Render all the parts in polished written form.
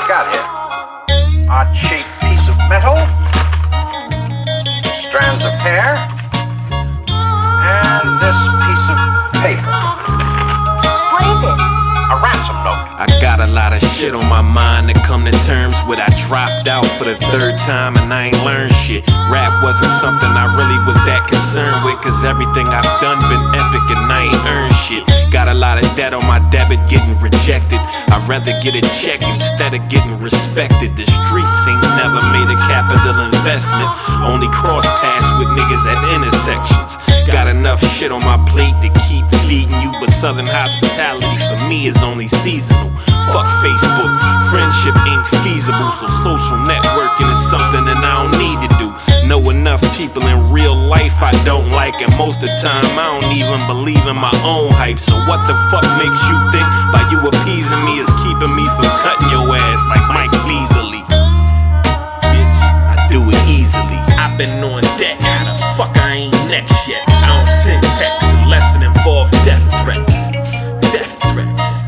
got here? Odd-shaped piece of metal, strands of hair, and this piece of paper. What is it? A ransom note. I got a lot of shit on my mind to come to terms with. I dropped out for the third time and I ain't learned shit. Rap wasn't something I really was that concerned with, cause everything I've done been epic and I ain't earned shit. Got a lot of debt on my debit getting rejected. I'd rather get a check instead of getting respected. The streets ain't never made a capital investment, only cross paths with niggas at intersections. Got enough shit on my plate to keep feeding you, but Southern hospitality for me is only seasonal. Fuck Facebook, friendship ain't feasible, so social networking is something that I don't need to do. Know enough people in real life I don't like, and most of the time I don't even believe in my own hype. So what the fuck makes you think by you appeasing me is keeping me from cutting your ass like Mike Beasley? Bitch, I do it easily. I've been on deck, how the fuck I ain't next yet? I don't send texts unless it involve death threats. Death threats,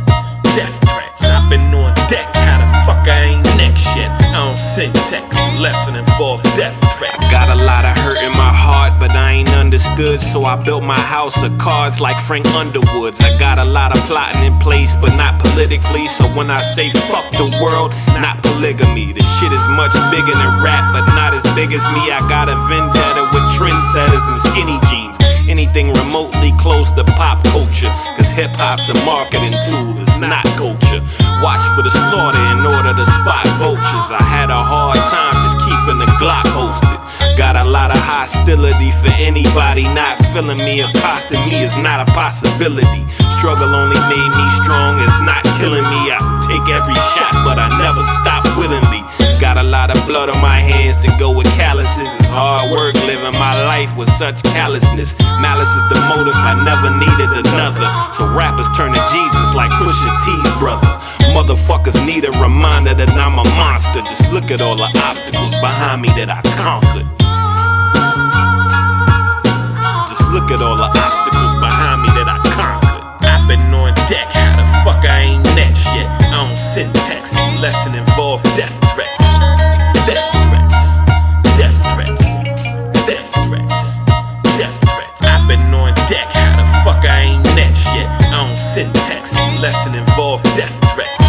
death threats. I've been on deck, how the fuck I ain't next yet? I don't send texts unless it involve death threats. I got a lot of hurt in my heart, but I ain't understood, so I built my house of cards like Frank Underwood's. I got a lot of plotting in place, but not politically, so when I say fuck the world, not polygamy. The shit is much bigger than rap, but not as big as me. I got a vendetta with trendsetters and skinny jeans. Anything remotely close to pop culture, cause hip-hop's a marketing tool, it's not culture. Watch for the slaughter in order to spot vultures. I had a hard time just keeping the Glock hosted. Got a lot of hostility for anybody not feeling me. Accosting me is not a possibility. Struggle only made me strong, it's not killing me. I take every shot, but I never stop willingly. Got a lot of blood on my hands to go with calluses. It's hard work living my life with such callousness. Malice is the motive, I never needed another. So rappers turn to Jesus like Pusha T's brother. Motherfuckers need a reminder that I'm a monster. Just look at all the obstacles behind me that I conquered. Just look at all the obstacles behind me that I conquered. I've been on deck, how the fuck I ain't next yet? I don't send texts unless it involve death threats. Death threats, death threats, death threats, death threats. I've been on deck, how the fuck I ain't next yet? I don't send texts unless it involve death threats.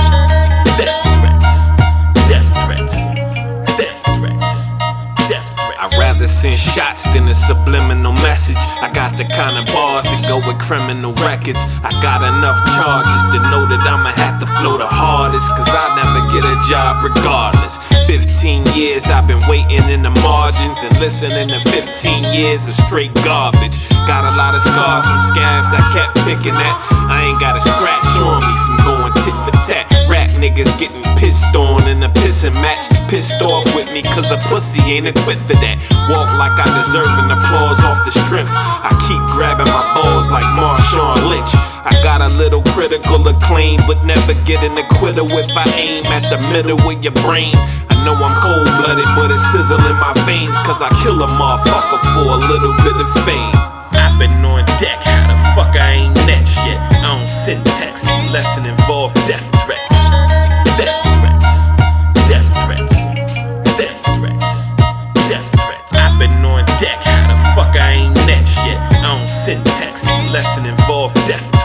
Death threats, death threats, death threats, death threats. I'd rather send shots than a subliminal message. I got the kind of bars that go with criminal records. I got enough charges to know that I'ma have to flow the hardest, cause I'll never get a job regardless. 15 years I've been waiting in the margins, and listening to 15 years of straight garbage. Got a lot of scars and scabs I kept picking at. I ain't got a scratch on me from going tit for tat. Rap niggas getting pissed on in a pissing match. Pissed off with me cause a pussy ain't equipped for that. Walk like I deserve an applause off the strength. I keep grabbing my balls like Marshawn Lynch. I got a little critical acclaim, but never get an acquittal if I aim at the middle of your brain. I know I'm cold-blooded, but it's sizzling my veins, cause I kill a motherfucker for a little bit of fame. I've been on deck, how the fuck I ain't next yet? I don't send texts unless it involve death threats. Death threats, death threats, death threats, death threats. I've been on deck, how the fuck I ain't next yet? I don't send texts unless it involve death threats.